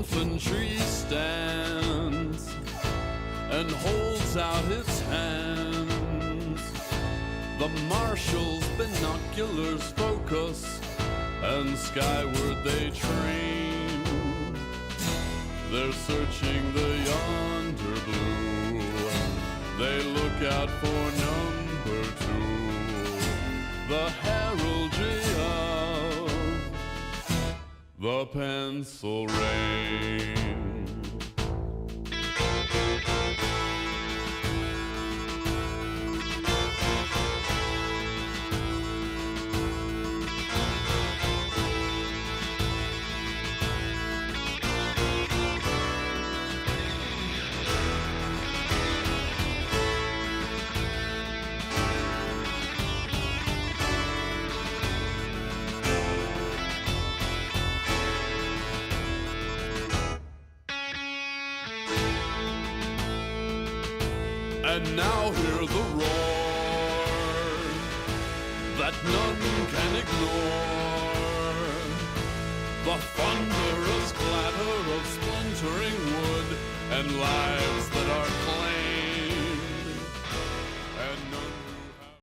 infantry stands and holds out its hands. The marshal's binoculars focus, and skyward they train. They're searching the yonder blue. They look out for number 2, the heraldry of the pencil rain. And now hear the roar that none can ignore, the thunderous clatter of splintering wood and lives that are